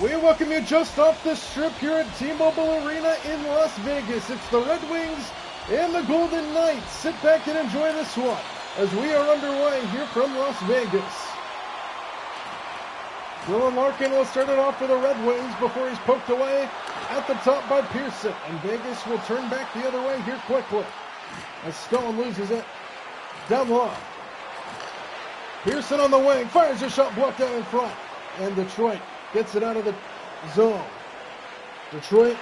We welcome you just off the strip here at T-Mobile Arena in Las Vegas. It's the Red Wings and the Golden Knights. Sit back and enjoy this one as we are underway here from Las Vegas. Dylan Larkin will start it off for the Red Wings before he's poked away at the top by Pearson. And Vegas will turn back the other way here quickly as Stone loses it down low. Pearson on the wing, fires a shot blocked out in front. And Detroit gets it out of the zone. Detroit,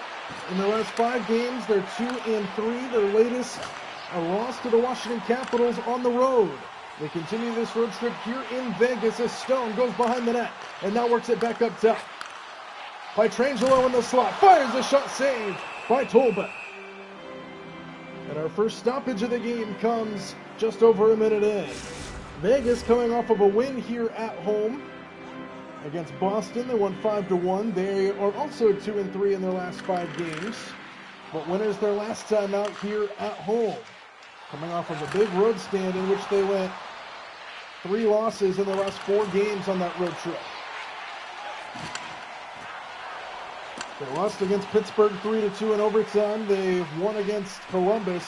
in their last 5 games, they're 2-3. Their latest, a loss to the Washington Capitals on the road. They continue this road trip here in Vegas as Stone goes behind the net and now works it back up top. Pietrangelo in the slot, fires a shot saved by Tolbert. And our first stoppage of the game comes just over a minute in. Vegas coming off of a win here at home against Boston. They won 5-1. They are also 2-3 in their last 5 games. But winners their last time out here at home. Coming off of a big road stand in which they went 3 losses in the last 4 games on that road trip. They lost against Pittsburgh 3-2 in overtime. They won against Columbus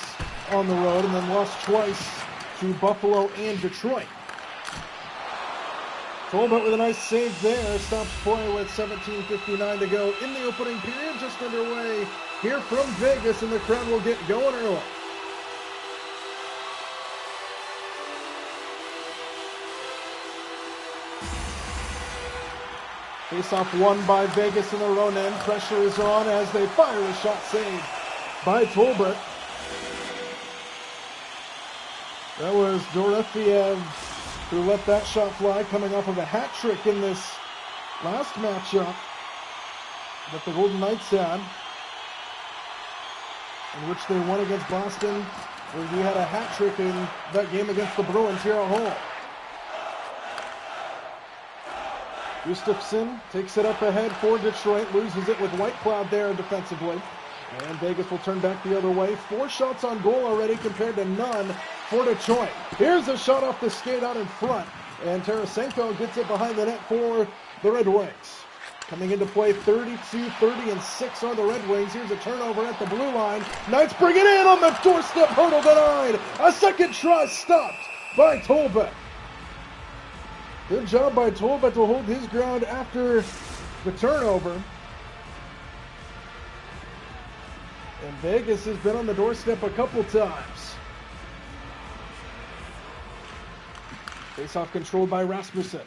on the road and then lost twice to Buffalo and Detroit. Tolbert with a nice save there. Stops play with 17:59 to go in the opening period. Just underway here from Vegas, and the crowd will get going early. Face-off won by Vegas in their own end. Pressure is on as they fire a shot saved by Tolbert. That was Dorofeyev who let that shot fly, coming off of a hat trick in this last matchup that the Golden Knights had, in which they won against Boston, where he had a hat trick in that game against the Bruins here at home. Gustafsson takes it up ahead for Detroit, loses it with White Cloud there defensively. And Vegas will turn back the other way. 4 shots on goal already compared to none for Detroit. Here's a shot off the skate out in front. And Tarasenko gets it behind the net for the Red Wings. Coming into play 32-30-6 on the Red Wings. Here's a turnover at the blue line. Knights bring it in on the doorstep. Hurdle denied. A second try stopped by Tolbert. Good job by Tolbert to hold his ground after the turnover. And Vegas has been on the doorstep a couple times. Face-off controlled by Rasmussen.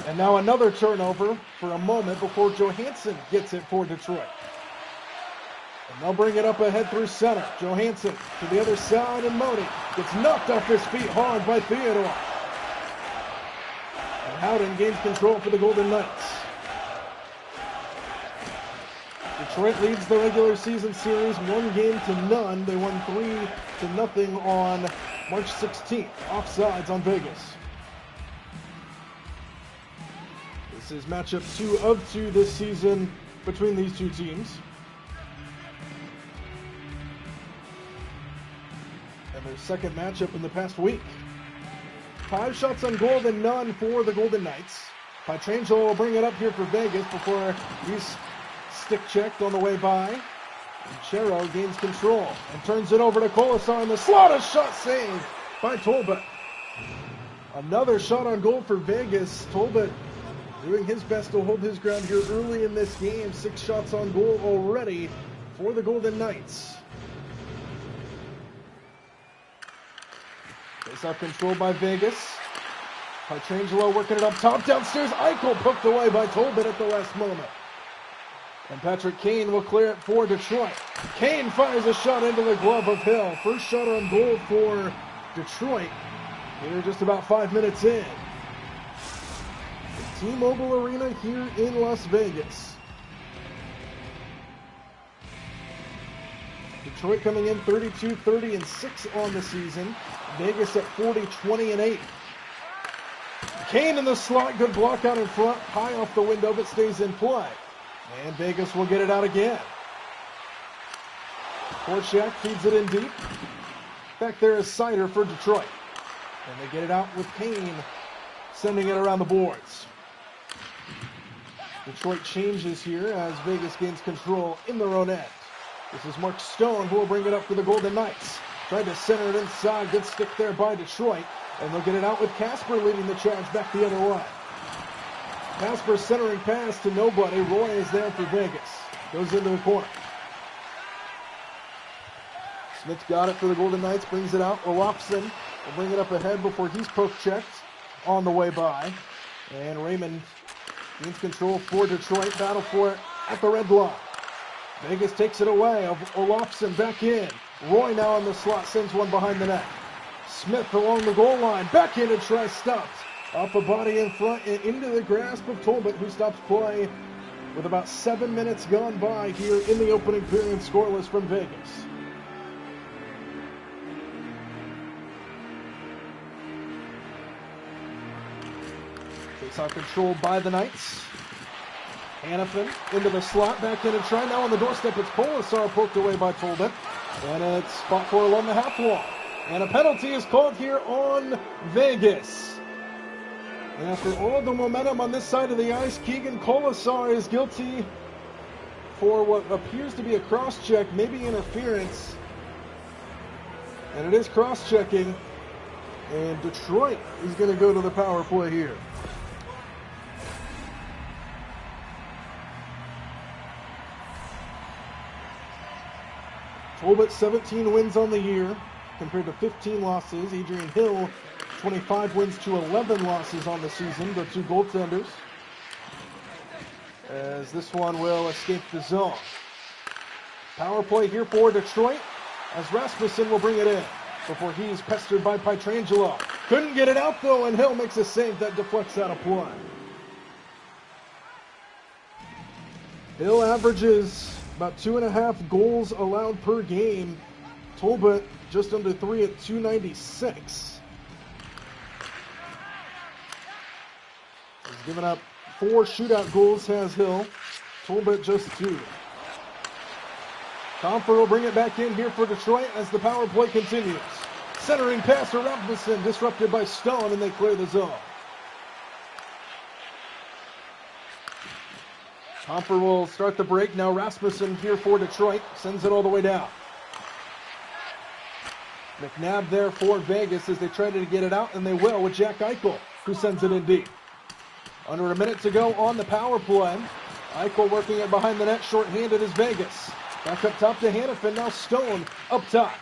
And now another turnover for a moment before Johansson gets it for Detroit. And they'll bring it up ahead through center. Johansson to the other side, and Modi gets knocked off his feet hard by Theodore. And Howden gains control for the Golden Knights. Detroit leads the regular season series 1-0. They won 3-0 on March 16th. Offsides on Vegas. This is matchup 2 of 2 this season between these two teams. And their second matchup in the past week. 5 shots on goal to none for the Golden Knights. Pietrangelo will bring it up here for Vegas before he's stick checked on the way by. And Chero gains control and turns it over to Colasar in the slot. A shot saved by Tolbert. Another shot on goal for Vegas. Tolbert doing his best to hold his ground here early in this game. 6 shots on goal already for the Golden Knights. Face-off controlled by Vegas. Pietrangelo working it up top. Downstairs, Eichel poked away by Tolbert at the last moment. And Patrick Kane will clear it for Detroit. Kane fires a shot into the glove of Hill. First shot on goal for Detroit. Here just about 5 minutes in. The T-Mobile Arena here in Las Vegas. Detroit coming in 32-30-6 on the season. Vegas at 40-20-8. Kane in the slot. Good block out in front. High off the window, but stays in play. And Vegas will get it out again. Korczak feeds it in deep. Back there is Sider for Detroit. And they get it out with Kane sending it around the boards. Detroit changes here as Vegas gains control in their own end. This is Mark Stone who will bring it up for the Golden Knights. Tried to center it inside. Good stick there by Detroit. And they'll get it out with Casper leading the charge back the other way. Casper centering pass to nobody. Roy is there for Vegas. Goes into the corner. Smith got it for the Golden Knights. Brings it out. Olofsson will bring it up ahead before he's poke checked on the way by. And Raymond gains control for Detroit. Battle for it at the red line. Vegas takes it away. Olofsson back in. Roy now on the slot. Sends one behind the net. Smith along the goal line. Back in to try stopped. Off a body in front and into the grasp of Tolbert, who stops play with about 7 minutes gone by here in the opening period. Scoreless from Vegas. Face-off control by the Knights. Hanifin into the slot, back in and try. Now on the doorstep, it's Polisar poked away by Tolbert. And it's spot for along the half wall. And a penalty is called here on Vegas. And after all the momentum on this side of the ice, Keegan Colasar is guilty for what appears to be a cross-check, maybe interference. And it is cross-checking. And Detroit is going to go to the power play here. Tolbert 17 wins on the year compared to 15 losses. Adrian Hill 25 wins to 11 losses on the season, the two goaltenders. As this one will escape the zone. Power play here for Detroit as Rasmussen will bring it in before he's pestered by Pietrangelo. Couldn't get it out though, and Hill makes a save that deflects out of play. Hill averages about 2.5 goals allowed per game. Tolbert just under 3 at 296. He's given up 4 shootout goals, has Hill. Tolbert just 2. Comfer will bring it back in here for Detroit as the power play continues. Centering pass to Rasmussen, disrupted by Stone, and they clear the zone. Comfer will start the break. Now Rasmussen here for Detroit. Sends it all the way down. McNabb there for Vegas as they try to get it out, and they will with Jack Eichel, who sends it in deep. Under a minute to go on the power play. Eichel working it behind the net, short-handed is Vegas. Back up top to Hanifin, now Stone up top.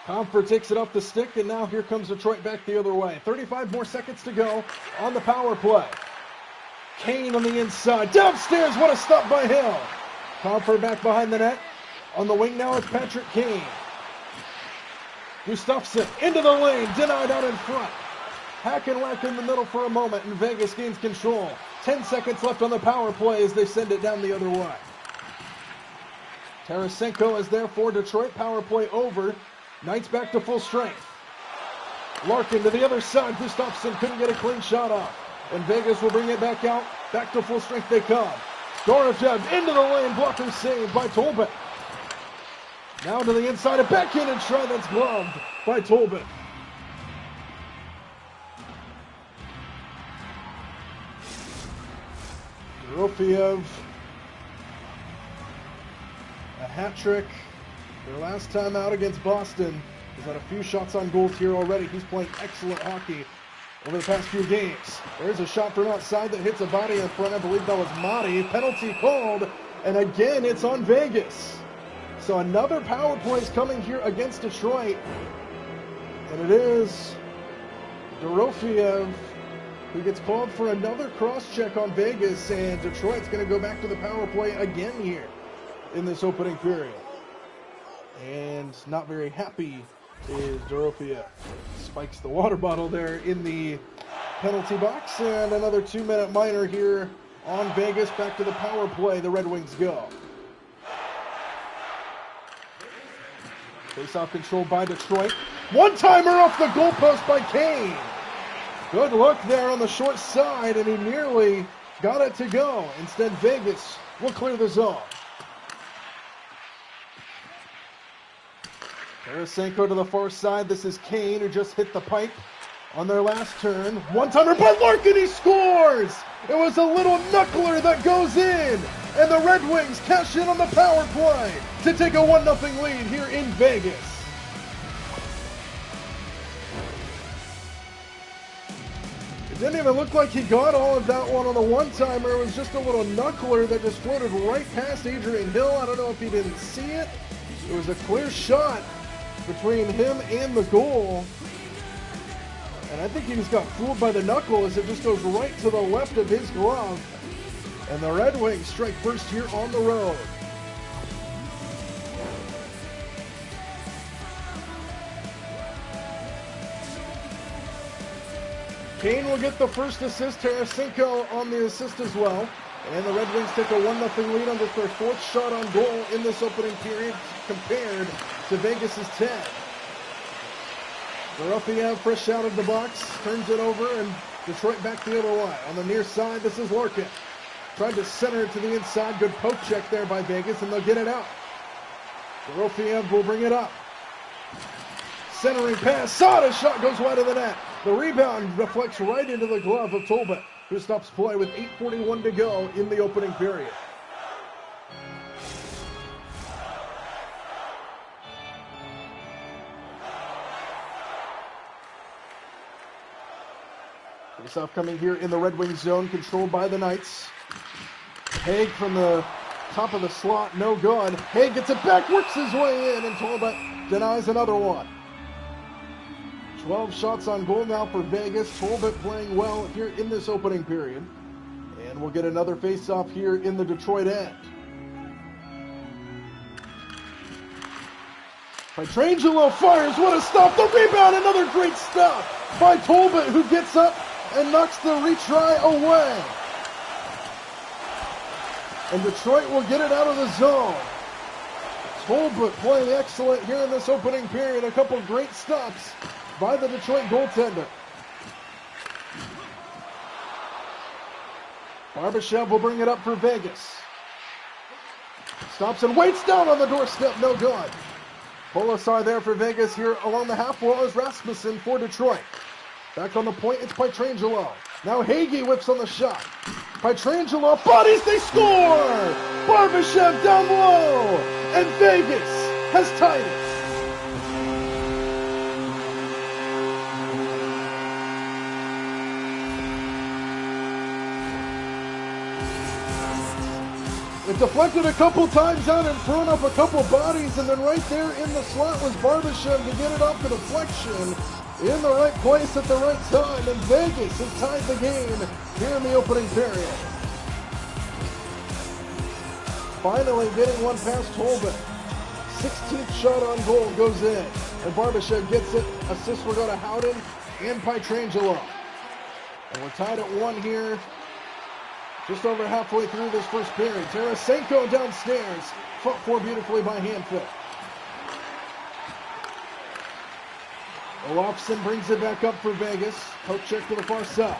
Comfer takes it up the stick, and now here comes Detroit back the other way. 35 more seconds to go on the power play. Kane on the inside. Downstairs, what a stop by Hill. Comfer back behind the net. On the wing now, it's Patrick Kane. Gustafsson into the lane, denied out in front. Hack and whack in the middle for a moment, and Vegas gains control. 10 seconds left on the power play as they send it down the other way. Tarasenko is there for Detroit. Power play over. Knights back to full strength. Larkin to the other side. Gustafsson couldn't get a clean shot off. And Vegas will bring it back out. Back to full strength they come. Dorojev into the lane. Blocker saved by Tolbert. Now to the inside. A backhanded try that's gloved by Tolbert. Dorofeev. A hat trick. Their last time out against Boston. He's had a few shots on goals here already. He's playing excellent hockey over the past few games. There's a shot from outside that hits a body in front. I believe that was Motti. Penalty called. And again, it's on Vegas. So another power play is coming here against Detroit. And it is Dorofeev who gets called for another cross-check on Vegas. And Detroit's going to go back to the power play again here in this opening period. And not very happy is Dorofeev. Spikes the water bottle there in the penalty box. And another 2-minute minor here on Vegas. Back to the power play. The Red Wings go. Face-off controlled by Detroit. One-timer off the goalpost by Kane. Good look there on the short side, and he nearly got it to go. Instead, Vegas will clear the zone. Tarasenko to the far side. This is Kane who just hit the pipe. On their last turn, one-timer by Larkin, he scores! It was a little knuckler that goes in, and the Red Wings cash in on the power play to take a 1-0 lead here in Vegas. It didn't even look like he got all of that one on the one-timer. It was just a little knuckler that just floated right past Adrian Hill. I don't know if he didn't see it. It was a clear shot between him and the goal. And I think he just got fooled by the knuckle as it just goes right to the left of his glove. And the Red Wings strike first here on the road. Kane will get the first assist. Tarasenko on the assist as well. And the Red Wings take a 1-0 lead on just their fourth shot on goal in this opening period compared to Vegas's 10. Dorofeyev fresh out of the box, turns it over, and Detroit back the other way. On the near side, this is Larkin. Tried to center it to the inside. Good poke check there by Vegas, and they'll get it out. Dorofeyev will bring it up. Centering pass. Sada shot goes wide of the net. The rebound reflects right into the glove of Tolbert, who stops play with 8:41 to go in the opening period. Face-off coming here in the Red Wings zone, controlled by the Knights. Haig from the top of the slot, no good. Haig gets it back, works his way in, and Tolbert denies another one. 12 shots on goal now for Vegas. Tolbert playing well here in this opening period. And we'll get another face-off here in the Detroit end. Pietrangelo fires, what a stop, the rebound, another great stop by Tolbert, who gets up and knocks the retry away. And Detroit will get it out of the zone. Tolbert playing excellent here in this opening period. A couple great stops by the Detroit goaltender. Barbashev will bring it up for Vegas. Stops and waits down on the doorstep, no good. Polasar there for Vegas. Here along the half wall is Rasmussen for Detroit. Back on the point, it's Pietrangelo. Now Hagee whips on the shot. Pietrangelo bodies, they score! Barbashev down low, and Vegas has tied it. It deflected a couple times out and thrown up a couple bodies, and then right there in the slot was Barbashev to get it off the deflection in the right place at the right time, and Vegas has tied the game here in the opening period. Finally getting one past Tolbert. 16th shot on goal goes in, and Barbashev gets it. Assist will go to Howden and Pietrangelo. And we're tied at 1 here. Just over halfway through this first period. Tarasenko downstairs. Fought for beautifully by Hanfield. Olofsson brings it back up for Vegas. Poke check to the far side.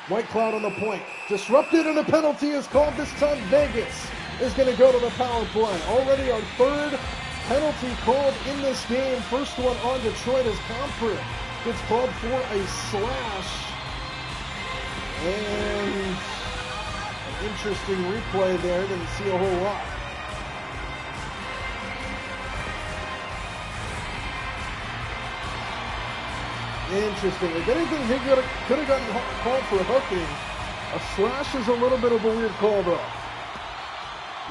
White Cloud on the point. Disrupted, and a penalty is called. This time Vegas is going to go to the power play. Already our third penalty called in this game. First one on Detroit as Comfort gets called for a slash. And interesting replay there. Didn't see a whole lot. Interesting. If anything, he could have gotten called for hooking. A slash is a little bit of a weird call, though.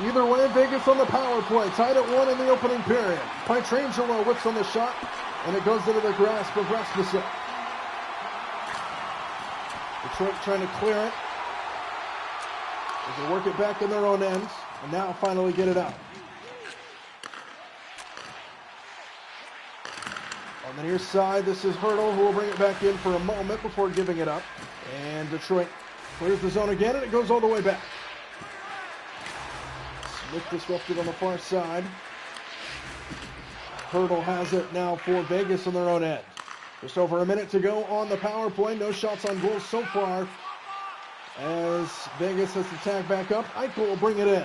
Either way, Vegas on the power play. Tied at 1 in the opening period. Pietrangelo whips on the shot, and it goes into the grasp of Rasmussen. Detroit trying to clear it. They work it back in their own ends, and now finally get it out. On the near side, this is Hurdle, who will bring it back in for a moment before giving it up. And Detroit clears the zone again, and it goes all the way back. Smith disrupted on the far side. Hurdle has it now for Vegas on their own end. Just over a minute to go on the power play. No shots on goal so far, as Vegas has to tag back up. Eichel will bring it in.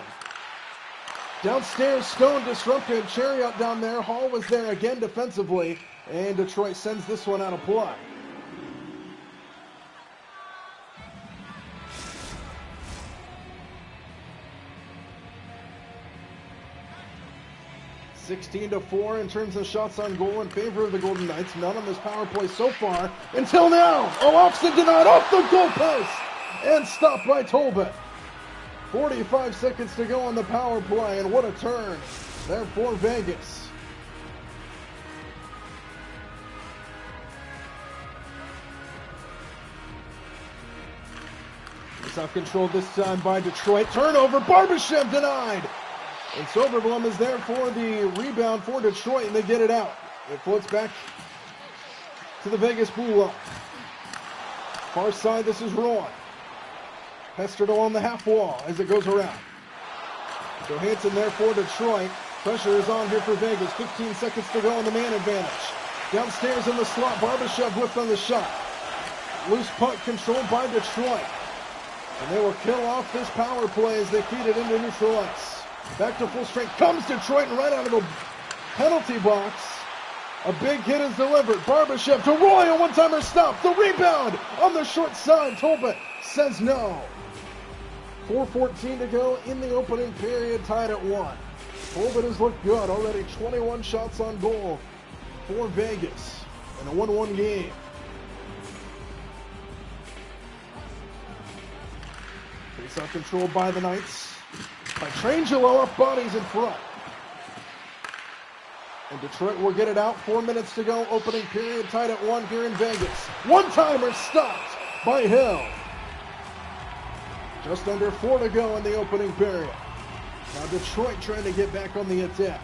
Downstairs, Stone disrupted. Chariot down there. Hall was there again defensively, and Detroit sends this one out of play. 16-4 in terms of shots on goal in favor of the Golden Knights. None on this power play so far until now. Olofsson denied off the goal post and stopped by Tolbert. 45 seconds to go on the power play, and what a turn there for Vegas. Self-controlled this time by Detroit. Turnover, Barbashev denied. And Soderblom is there for the rebound for Detroit, and they get it out. It floats back to the Vegas blue line. Far side, this is Roy. Pestered along the half wall as it goes around. Johansson there for Detroit. Pressure is on here for Vegas. 15 seconds to go on the man advantage. Downstairs in the slot, Barbashev whipped on the shot. Loose puck controlled by Detroit. And they will kill off this power play as they feed it into neutral ice. Back to full strength comes Detroit, and right out of the penalty box, a big hit is delivered. Barbashev to Roy, a one-timer stop. The rebound on the short side. Tolbert says no. 4:14 to go in the opening period, tied at 1. Tolbert has looked good. Already 21 shots on goal for Vegas in a 1-1 game. Face-off controlled by the Knights. Pietrangelo up bodies in front. And Detroit will get it out. 4 minutes to go. Opening period tied at 1 here in Vegas. One-timer stopped by Hill. Just under 4 to go in the opening period. Now Detroit trying to get back on the attack.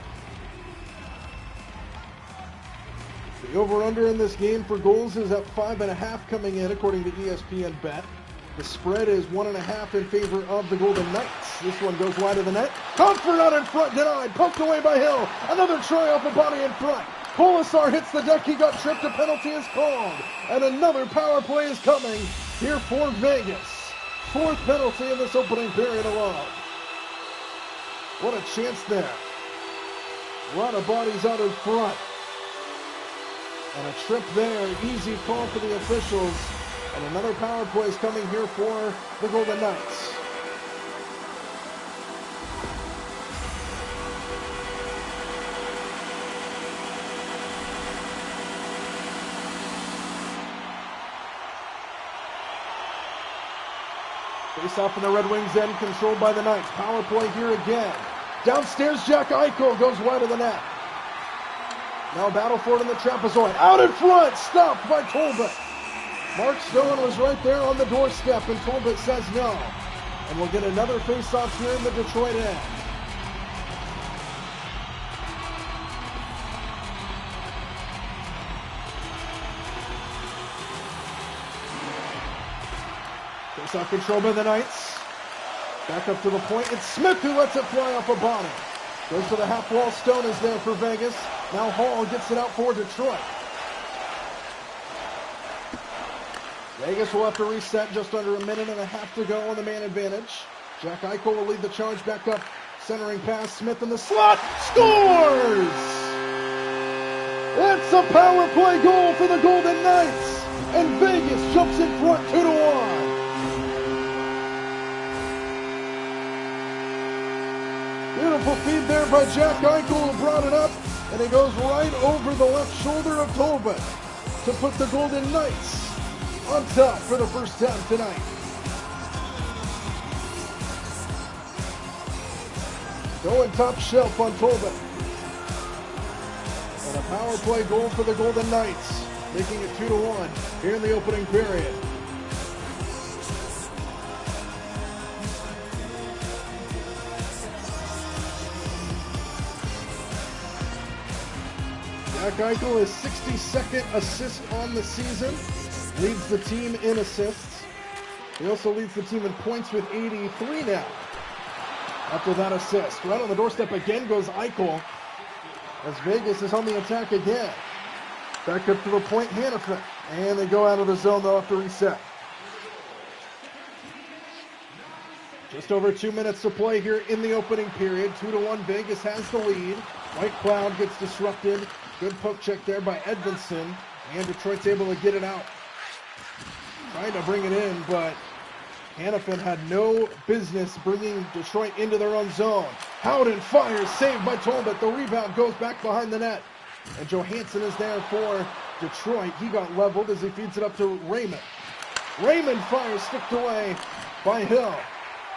The over-under in this game for goals is at 5.5 coming in according to ESPN Bet. The spread is 1.5 in favor of the Golden Knights. This one goes wide of the net. Comfort out in front, denied. Poked away by Hill. Another try off the body in front. Colasar hits the deck. He got tripped. A penalty is called. And another power play is coming here for Vegas. 4th penalty in this opening period alone. What a chance there. A lot of bodies out in front. And a trip there. Easy call for the officials. And another power play is coming here for the Golden Knights. Face off in the Red Wings end, controlled by the Knights. Power play here again. Downstairs, Jack Eichel goes wide of the net. Now battle for it in the trapezoid. Out in front, stopped by Tolbert. Mark Stone was right there on the doorstep, and Tolbert says no. And we'll get another face-off here in the Detroit end. Face-off control by the Knights. Back up to the point. It's Smith who lets it fly off a body. Goes to the half wall. Stone is there for Vegas. Now Hall gets it out for Detroit. Vegas will have to reset. Just under 1.5 minutes to go on the man advantage. Jack Eichel will lead the charge back up. Centering pass. Smith in the slot. Scores! It's a power play goal for the Golden Knights. And Vegas jumps in front 2-1. Beautiful feed there by Jack Eichel, who brought it up. And it goes right over the left shoulder of Tolbert to put the Golden Knights on top for the first time tonight. Going top shelf on Tolbert. And a power play goal for the Golden Knights, making it 2-1 here in the opening period. Jack Eichel is 62nd assist on the season. Leads the team in assists. He also leads the team in points with 83 now. After that assist. Right on the doorstep again goes Eichel. As Vegas is on the attack again. Back up to the point, Hannafin. And they go out of the zone. They'll have to reset. Just over 2 minutes to play here in the opening period. 2-1. Vegas has the lead. White Cloud gets disrupted. Good poke check there by Edvinsson. And Detroit's able to get it out. Trying to bring it in, but Hannafin had no business bringing Detroit into their own zone. Howden fires, saved by Tolbert. The rebound goes back behind the net. And Johansson is there for Detroit. He got leveled as he feeds it up to Raymond. Raymond fires, sticked away by Hill.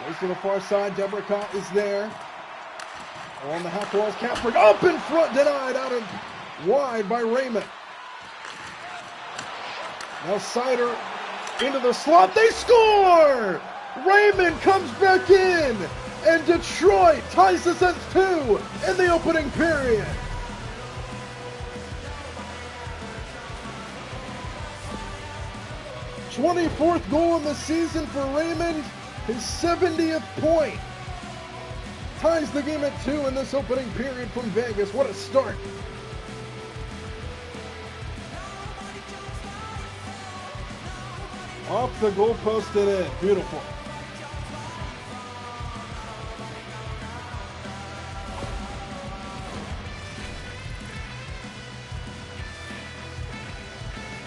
Goes to the far side. Debricott is there. On the half walls, Kaepernick up in front, denied out and wide by Raymond. Now Sider into the slot, they score! Raymond comes back in, and Detroit ties this at 2 in the opening period. '24th goal in the season for Raymond, his 70th point. Ties the game at 2 in this opening period from Vegas. What a start. Off the goalpost and in. Beautiful.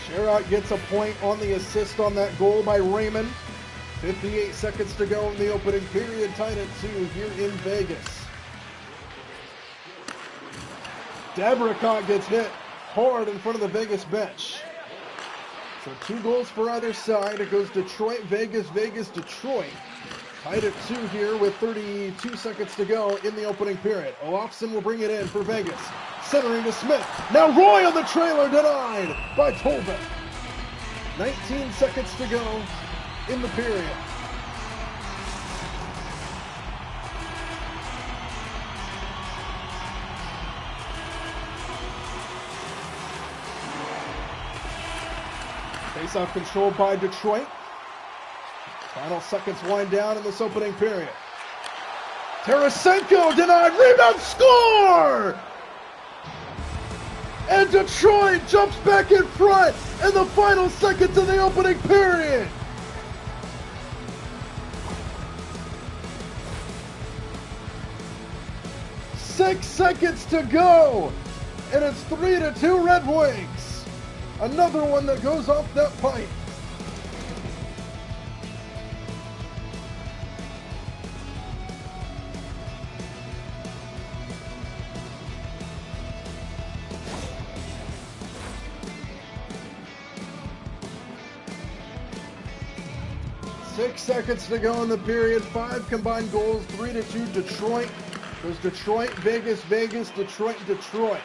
Sherrod gets a point on the assist on that goal by Raymond. 58 seconds to go in the opening period, tied at 2 here in Vegas. Debricott gets hit hard in front of the Vegas bench. So 2 goals for either side. It goes Detroit, Vegas, Vegas, Detroit. Tied at 2 here with 32 seconds to go in the opening period. Olofsson will bring it in for Vegas. Centering to Smith. Now Roy on the trailer, denied by Tolbert. 19 seconds to go in the period. Face-off controlled by Detroit. Final seconds wind down in this opening period. Tarasenko denied, rebound, score! And Detroit jumps back in front in the final seconds of the opening period. Six seconds to go, and it's 3-2 Red Wings. Another one that goes off that pipe. Six seconds to go in the period. 5 combined goals, 3-2 Detroit. Goes Detroit, Vegas, Vegas, Detroit, Detroit.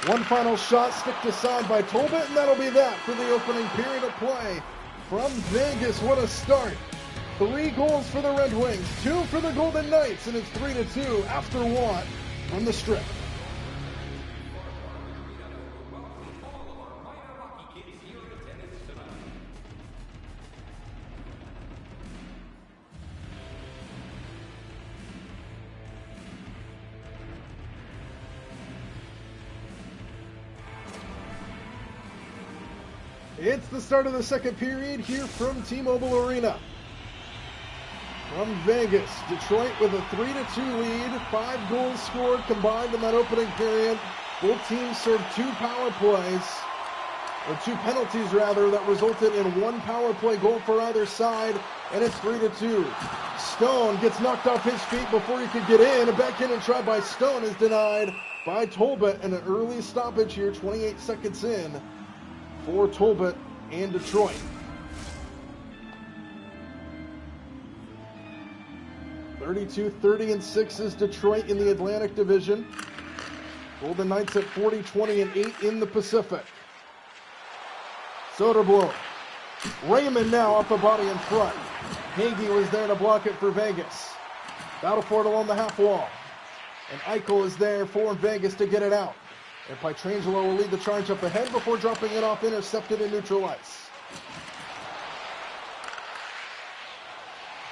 One final shot sticked aside by Tolbert, and that'll be that for the opening period of play from Vegas. What a start. 3 goals for the Red Wings, 2 for the Golden Knights, and it's 3-2 after 1 from the Strip. It's the start of the second period here from T-Mobile Arena. From Vegas, Detroit with a 3-2 lead, 5 goals scored combined in that opening period. Both teams served 2 power plays, or 2 penalties rather, that resulted in 1 power play goal for either side, and it's 3-2. Stone gets knocked off his feet before he could get in. A backhand try by Stone is denied by Tolbert, and an early stoppage here, 28 seconds in, for Tolbert and Detroit. (32, 30-6 is Detroit in the Atlantic Division. Golden Knights at 40, 20, and 8 in the Pacific. Soderblom. Raymond now off the body in front. Hagee was there to block it for Vegas. Battle for it along the half wall. And Eichel is there for Vegas to get it out. And Pietrangelo will lead the charge up ahead before dropping it off, intercepted in neutral ice.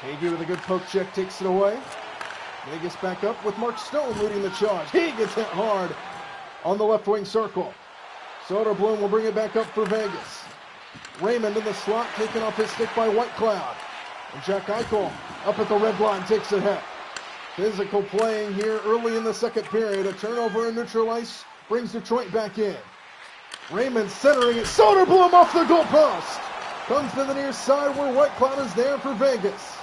Hagee with a good poke check takes it away. Vegas back up with Mark Stone leading the charge. He gets hit hard on the left wing circle. Soderblom will bring it back up for Vegas. Raymond in the slot, taken off his stick by Whitecloud. And Jack Eichel up at the red line takes it ahead. Physical playing here early in the second period. A turnover in neutral ice brings Detroit back in. Raymond centering it. Soderblom off the goal post. Comes to the near side where White Cloud is there for Vegas.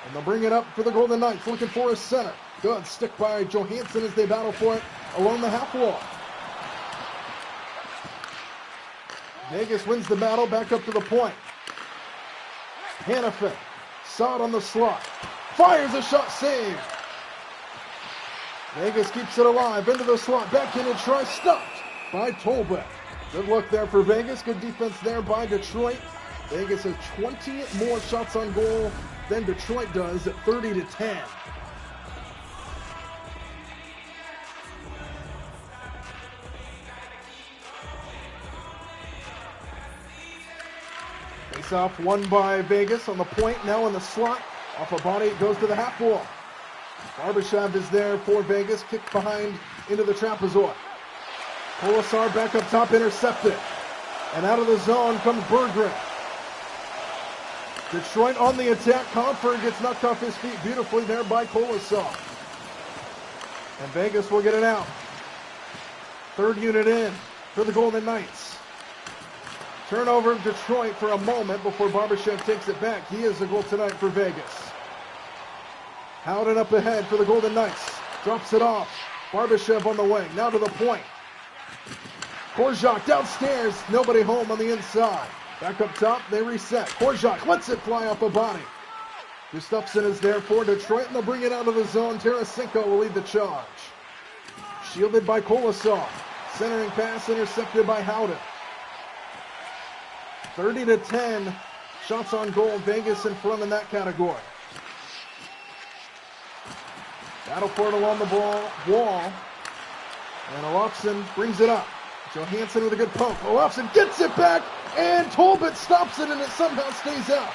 And they'll bring it up for the Golden Knights, looking for a center. Good stick by Johansson as they battle for it along the half wall. Vegas wins the battle, back up to the point. Hannafin, saw it on the slot. Fires a shot, saved. Vegas keeps it alive, into the slot, back in and try, stopped by Tolbeck. Good look there for Vegas, good defense there by Detroit. Vegas has 20 more shots on goal than Detroit does at 30-10. Face-off won by Vegas on the point, now in the slot. Off a body, it goes to the half wall. Barbashev is there for Vegas, kicked behind into the trapezoid. Colasar back up top, intercepted. And out of the zone comes Berggren. Detroit on the attack. Comfort gets knocked off his feet beautifully there by Colasar. And Vegas will get it out. Third unit in for the Golden Knights. Turnover of Detroit for a moment before Barbashev takes it back. He is the goal tonight for Vegas. Howden up ahead for the Golden Knights. Drops it off. Barbashev on the wing. Now to the point. Korczak downstairs. Nobody home on the inside. Back up top. They reset. Korczak lets it fly off a body. Gustafsson is there for Detroit, and they'll bring it out of the zone. Tarasenko will lead the charge. Shielded by Colasar. Centering pass intercepted by Howden. 30-10. Shots on goal. Vegas in front in that category. Battle for it along the wall. And Olofsson brings it up. Johansson with a good poke. Olofsson gets it back, and Tolbert stops it, and it somehow stays out.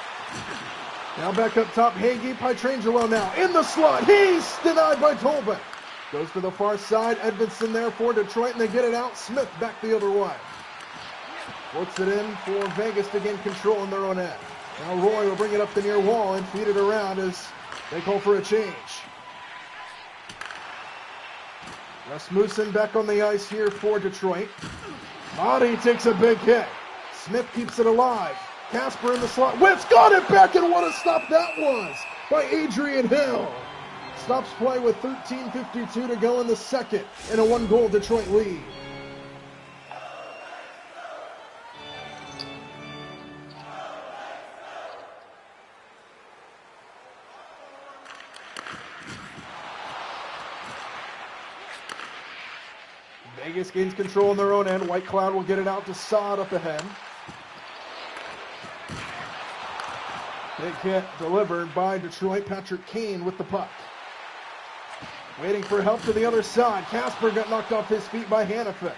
Now back up top, Hagee, Pietrangelo now in the slot. He's denied by Tolbert. Goes to the far side. Edmondson there for Detroit, and they get it out. Smith back the other way. Works it in for Vegas to gain control in their own end. Now Roy will bring it up the near wall and feed it around as they call for a change. Rasmussen back on the ice here for Detroit. Adi takes a big hit. Smith keeps it alive. Casper in the slot. Wentz got it back, and what a stop that was by Adrian Hill. Stops play with 13:52 to go in the second, and a one-goal Detroit lead. Vegas gains control in their own end. White Cloud will get it out to Saad up ahead. Big hit delivered by Detroit. Patrick Kane with the puck. Waiting for help to the other side. Casper got knocked off his feet by Hannafin.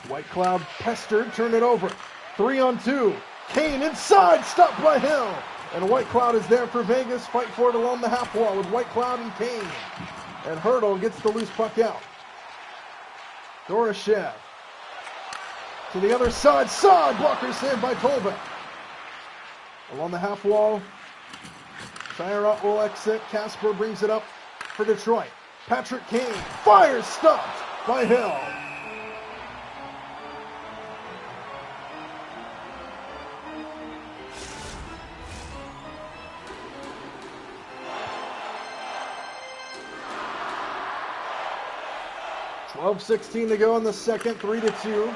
White Cloud pestered, turned it over. 3-on-2. Kane inside, stopped by Hill. And White Cloud is there for Vegas. Fight for it along the half wall with White Cloud and Kane. And Hurdle gets the loose puck out. Doroshev. To the other side. Saad. Blocker saved by Tolbeck. Along the half wall. Chayarot will exit. Casper brings it up for Detroit. Patrick Kane. Fires. Stopped by Hill. .16 to go in the second, 3-2.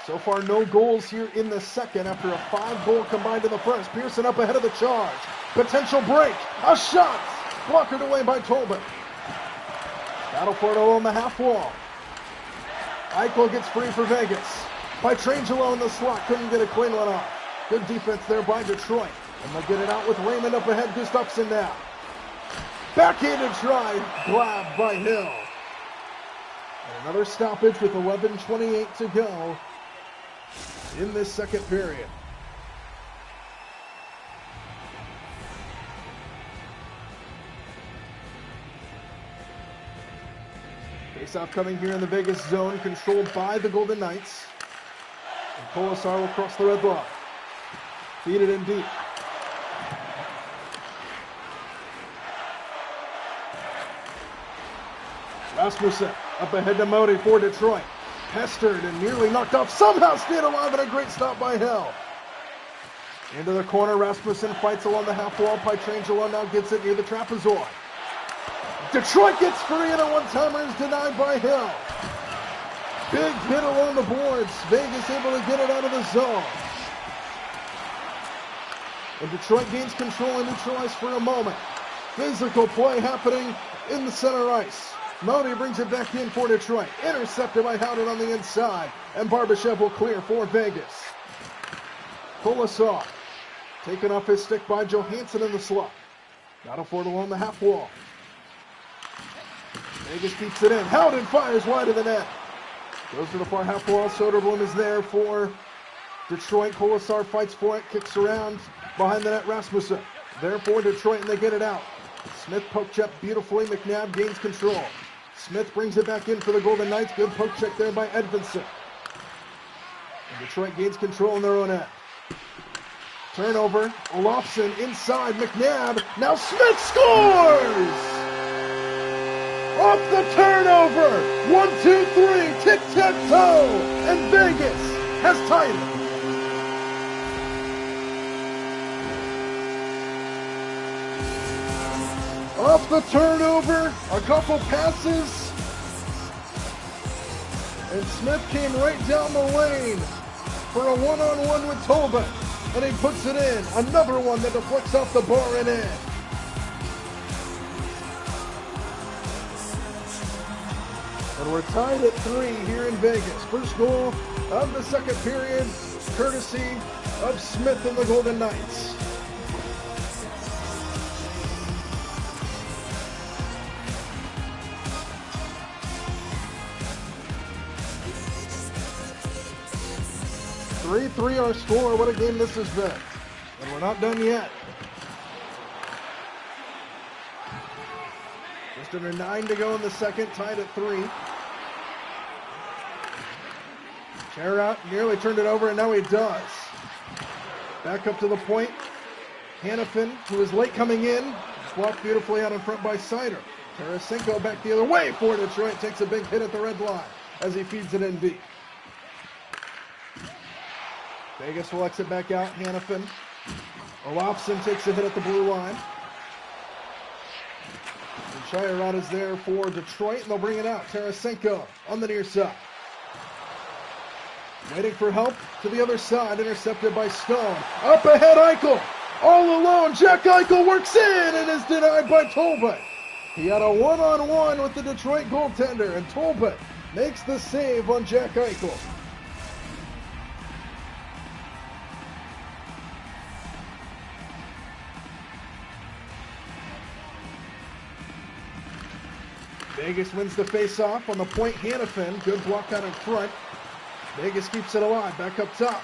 So far, no goals here in the second after a 5-goal combined in the first. Pearson up ahead of the charge. Potential break. A shot. Blockered away by Tolbert. Battle for it along the half wall. Eichel gets free for Vegas. Pietrangelo in the slot. Couldn't get a clean one off. Good defense there by Detroit. And they'll get it out with Raymond up ahead. Gustafsson now. Backhanded try. Grabbed by Hill. And another stoppage with 11:28 to go in this second period. Face-off coming here in the Vegas zone, controlled by the Golden Knights. And Colasar will cross the red line. Feed it in deep. Rasmussen up ahead to Modi for Detroit. Pestered and nearly knocked off. Somehow stayed alive, and a great stop by Hill. Into the corner, Rasmussen fights along the half wall. Pietrangelo now gets it near the trapezoid. Detroit gets free, and a one-timer is denied by Hill. Big hit along the boards. Vegas able to get it out of the zone. And Detroit gains control and neutralized for a moment. Physical play happening in the center ice. Modi brings it back in for Detroit. Intercepted by Howden on the inside. And Barbashev will clear for Vegas. Kolosov taken off his stick by Johansson in the slot. Battle for it along the half wall. Vegas keeps it in. Howden fires wide of the net. Goes to the far half wall. Soderblom is there for Detroit. Kolosar fights for it. Kicks around behind the net. Rasmussen there for Detroit, and they get it out. Smith poke check beautifully. McNabb gains control. Smith brings it back in for the Golden Knights. Good poke check there by Edvinsson. And Detroit gains control in their own end. Turnover. Olofsson inside. McNabb. Now Smith scores! Off the turnover. 1-2-3. Tic-tac-toe. And Vegas has tied it. Off the turnover, a couple passes, and Smith came right down the lane for a one-on-one with Tolbert, and he puts it in. Another one that deflects off the bar and in. And we're tied at 3 here in Vegas. First goal of the second period, courtesy of Smith and the Golden Knights. Three our score. What a game this has been. And we're not done yet. Just under 9 to go in the second, tied at 3. Chair nearly turned it over, and now he does. Back up to the point. Hanifin, who is late coming in, blocked beautifully out in front by Sider. Tarasenko back the other way for Detroit. Takes a big hit at the red line as he feeds it in deep. Vegas will exit back out. Hanifin. Olofsson takes a hit at the blue line. And Chiarot is there for Detroit, and they'll bring it out. Tarasenko on the near side. Waiting for help to the other side. Intercepted by Stone. Up ahead, Eichel. All alone. Jack Eichel works in and is denied by Tolbert. He had a one-on-one with the Detroit goaltender, and Tolbert makes the save on Jack Eichel. Vegas wins the face-off on the point. Hanifin, good block out in front. Vegas keeps it alive, back up top.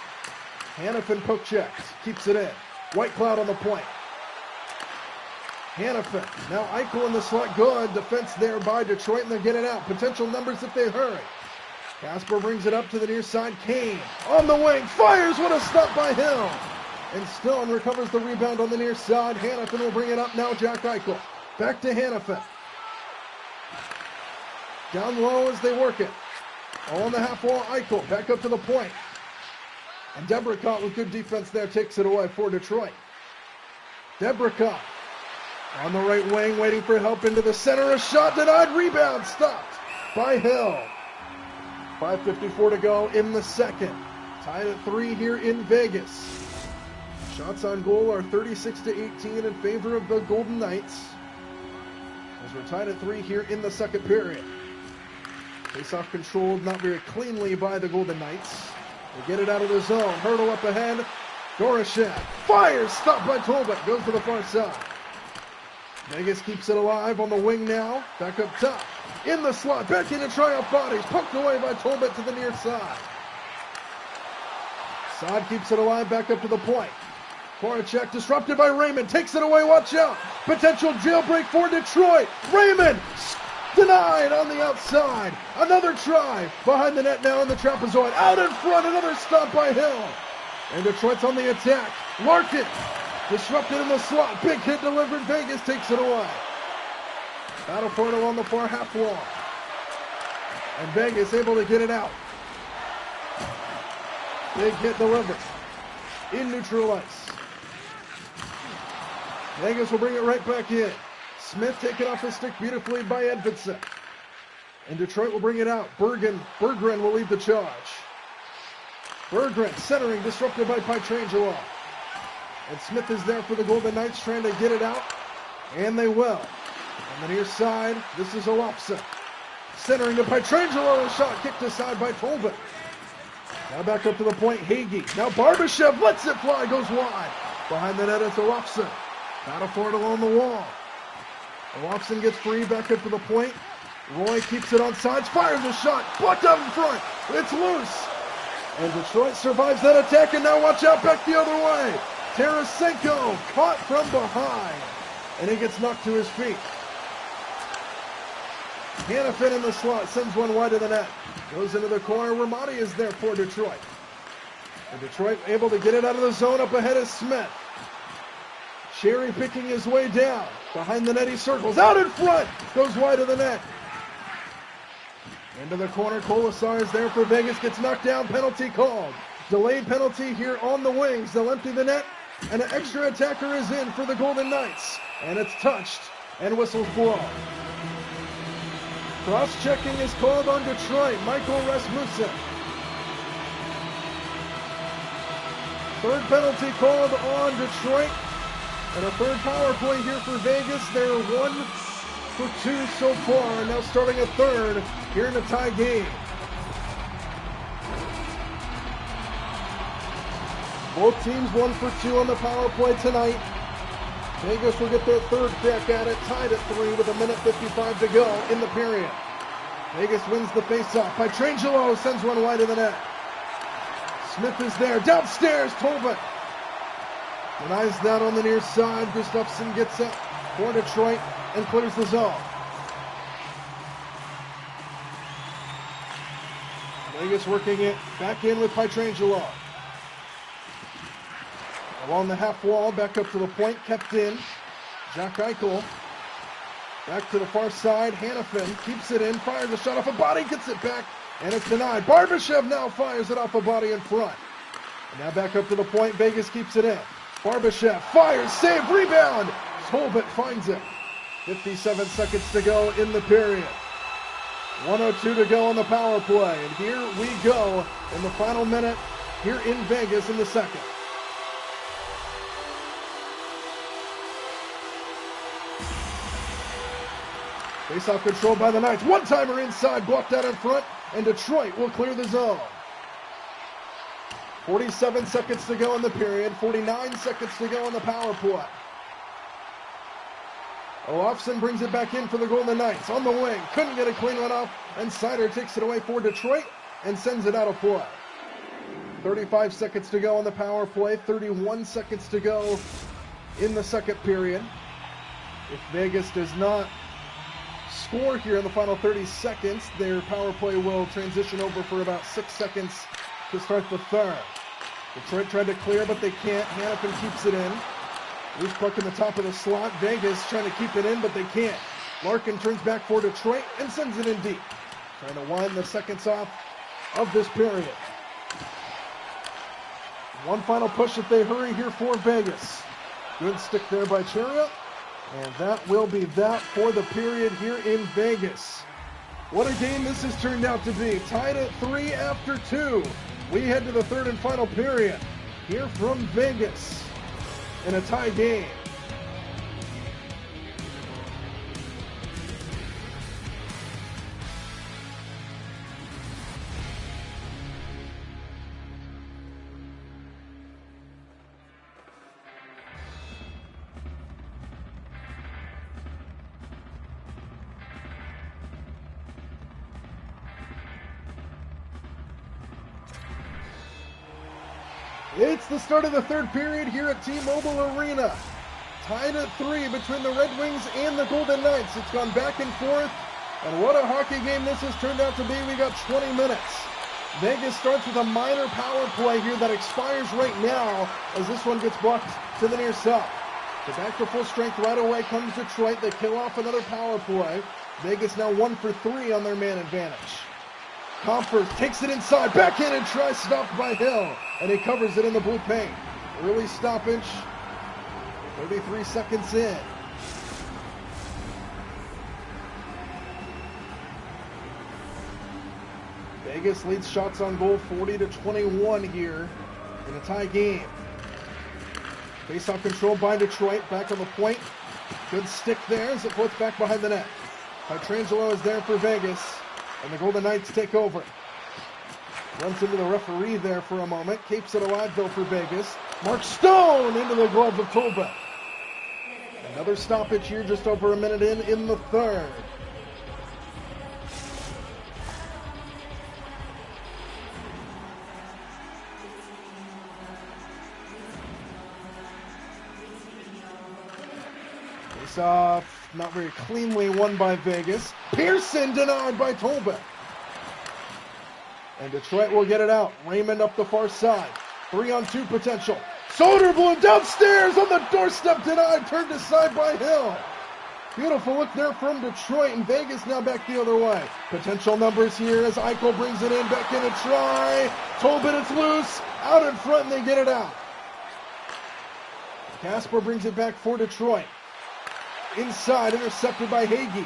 Hanifin poke checks, keeps it in. White Cloud on the point. Hanifin, now Eichel in the slot, good defense there by Detroit, and they get it out. Potential numbers if they hurry. Casper brings it up to the near side. Kane on the wing, fires, what a stop by Hill. And Stone recovers the rebound on the near side. Hanifin will bring it up now, Jack Eichel. Back to Hanifin. Down low as they work it. All on the half wall, Eichel back up to the point. And Debrecott with good defense there takes it away for Detroit. Debrecott on the right wing, waiting for help into the center. A shot denied, rebound stopped by Hill. 5:54 to go in the second. Tied at 3 here in Vegas. Shots on goal are 36-18 in favor of the Golden Knights, as we're tied at 3 here in the second period. Face-off controlled not very cleanly by the Golden Knights. They get it out of the zone. Hurdle up ahead. Doroshev fires. Stopped by Tolbert. Goes to the far side. Vegas keeps it alive on the wing now. Back up top. In the slot. Back into tryout bodies. Poked away by Tolbert to the near side. Saad keeps it alive. Back up to the point. Voracek disrupted by Raymond. Takes it away. Watch out. Potential jailbreak for Detroit. Raymond denied on the outside. Another try behind the net now in the trapezoid. Out in front, another stop by Hill. And Detroit's on the attack. Larkin disrupted in the slot. Big hit delivered. Vegas takes it away. Battle for it along the far half wall. And Vegas able to get it out. Big hit delivered in neutral ice. Vegas will bring it right back in. Smith taken off his stick beautifully by Edvinsson. And Detroit will bring it out. Berggren will lead the charge. Berggren centering, disrupted by Pietrangelo. And Smith is there for the Golden Knights, trying to get it out. And they will. On the near side, this is Olofsson. Centering to Pietrangelo, a shot kicked aside by Tolbert. Now back up to the point, Hagee. Now Barbashev lets it fly, goes wide. Behind the net, it's Olofsson. Battle for it along the wall. Olofsson gets free, back up to the point. Roy keeps it on sides, fires a shot, blocked out in front. It's loose. And Detroit survives that attack, and now watch out, back the other way. Tarasenko caught from behind, and he gets knocked to his feet. Hanifin in the slot, sends one wide to the net. Goes into the corner, Ramadi is there for Detroit. And Detroit able to get it out of the zone, up ahead is Smith. Cherry picking his way down. Behind the net he circles, out in front, goes wide of the net. Into the corner, Kolasar is there for Vegas, gets knocked down, penalty called. Delayed penalty here on the wings, they'll empty the net, and an extra attacker is in for the Golden Knights. And it's touched, and whistles blow. Cross-checking is called on Detroit, Michael Rasmussen. Third penalty called on Detroit, and a third power play here for Vegas. They're 1 for 2 so far, now starting a third here in a tie game. Both teams 1 for 2 on the power play tonight. Vegas will get their third crack at it, tied at 3 with 1:55 to go in the period. Vegas wins the faceoff. Pietrangelo sends one wide of the net. Smith is there, downstairs, Tolbert denies that on the near side. Gustafsson gets it for Detroit and clears the zone. Vegas working it back in with Pietrangelo. Along the half wall, back up to the point, kept in. Jack Eichel back to the far side. Hanifin keeps it in, fires a shot off a body, gets it back, and it's denied. Barbashev now fires it off a body in front. And now back up to the point, Vegas keeps it in. Barbashev fires, save, rebound. Tolbert finds it. 57 seconds to go in the period. 1:02 to go on the power play. And here we go in the final minute here in Vegas in the second. Face-off controlled by the Knights. One-timer inside, blocked out in front, and Detroit will clear the zone. 47 seconds to go in the period, 49 seconds to go on the power play. Olofsson brings it back in for the Golden Knights. On the wing, couldn't get a clean one off, and Seider takes it away for Detroit and sends it out of play. 35 seconds to go on the power play, 31 seconds to go in the second period. If Vegas does not score here in the final 30 seconds, their power play will transition over for about 6 seconds to start the third. Detroit tried to clear, but they can't. Hanifin keeps it in. Loose puck in the top of the slot. Vegas trying to keep it in, but they can't. Larkin turns back for Detroit and sends it in deep. Trying to wind the seconds off of this period. One final push if they hurry here for Vegas. Good stick there by Chariot. And that will be that for the period here in Vegas. What a game this has turned out to be. Tied at 3 after 2. We head to the third and final period here from Vegas in a tie game. It's the start of the third period here at T-Mobile Arena. Tied at 3 between the Red Wings and the Golden Knights. It's gone back and forth, and what a hockey game this has turned out to be. We got 20 minutes. Vegas starts with a minor power play here that expires right now as this one gets blocked to the near side. So back to full strength right away comes Detroit. They kill off another power play. Vegas now 1 for 3 on their man advantage. Comfort takes it inside, backhanded try, stopped by Hill, and he covers it in the blue paint. Early stoppage, 33 seconds in. Vegas leads shots on goal 40-21 here in a tie game. Face-off controlled by Detroit, back on the point. Good stick there as it floats back behind the net. Pietrangelo is there for Vegas, and the Golden Knights take over. Runs into the referee there for a moment. Keeps it alive, though, for Vegas. Mark Stone into the glove of Tolbert. Another stoppage here just over a minute in the third. Face-off, not very cleanly won by Vegas. Pearson denied by Tolbert. And Detroit will get it out. Raymond up the far side. 3-on-2 potential. Soderblom downstairs on the doorstep, denied, turned aside by Hill. Beautiful look there from Detroit, and Vegas now back the other way. Potential numbers here as Eichel brings it in, back in a try. Tolbert, it's loose, out in front, and they get it out. Kasper brings it back for Detroit. Inside, intercepted by Hagee.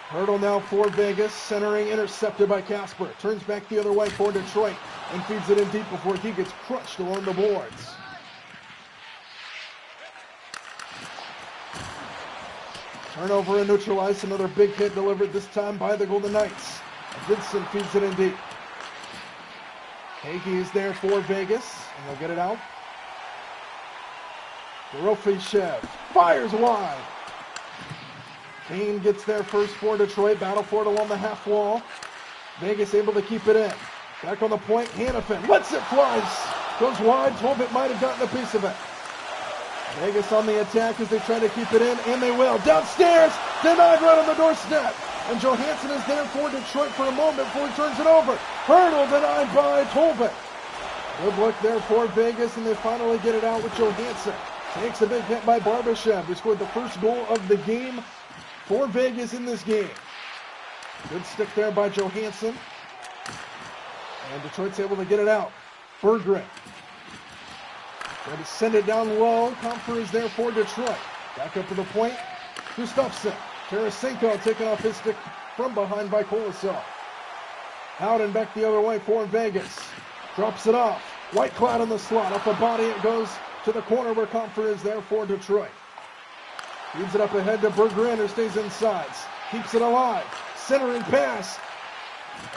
Hurdle now for Vegas, centering, intercepted by Kasper. Turns back the other way for Detroit and feeds it in deep before he gets crushed along the boards. Turnover and neutralized, another big hit delivered this time by the Golden Knights. Vincent feeds it in deep. Hagee is there for Vegas, and they'll get it out. Dorofeyev fires wide. Kane gets there first for Detroit. Battle for it along the half wall. Vegas able to keep it in. Back on the point. Hanifin lets it fly. Goes wide. Tolbert might have gotten a piece of it. Vegas on the attack as they try to keep it in, and they will. Downstairs. Denied right on the doorstep. And Johansson is there for Detroit for a moment before he turns it over. Hurdle denied by Tolbert. Good look there for Vegas, and they finally get it out with Johansson. Takes a big hit by Barbashev, who scored the first goal of the game for Vegas in this game. Good stick there by Johansson. And Detroit's able to get it out. Berggren. Trying to send it down low. Comfort is there for Detroit. Back up to the point. Gustafsson. Tarasenko taking off his stick from behind by Kolosov. Howden back the other way for Vegas. Drops it off. Whitecloud in the slot. Up the body it goes to the corner where Comfort is there for Detroit. Feeds it up ahead to Berggren, who stays inside. Keeps it alive. Centering pass.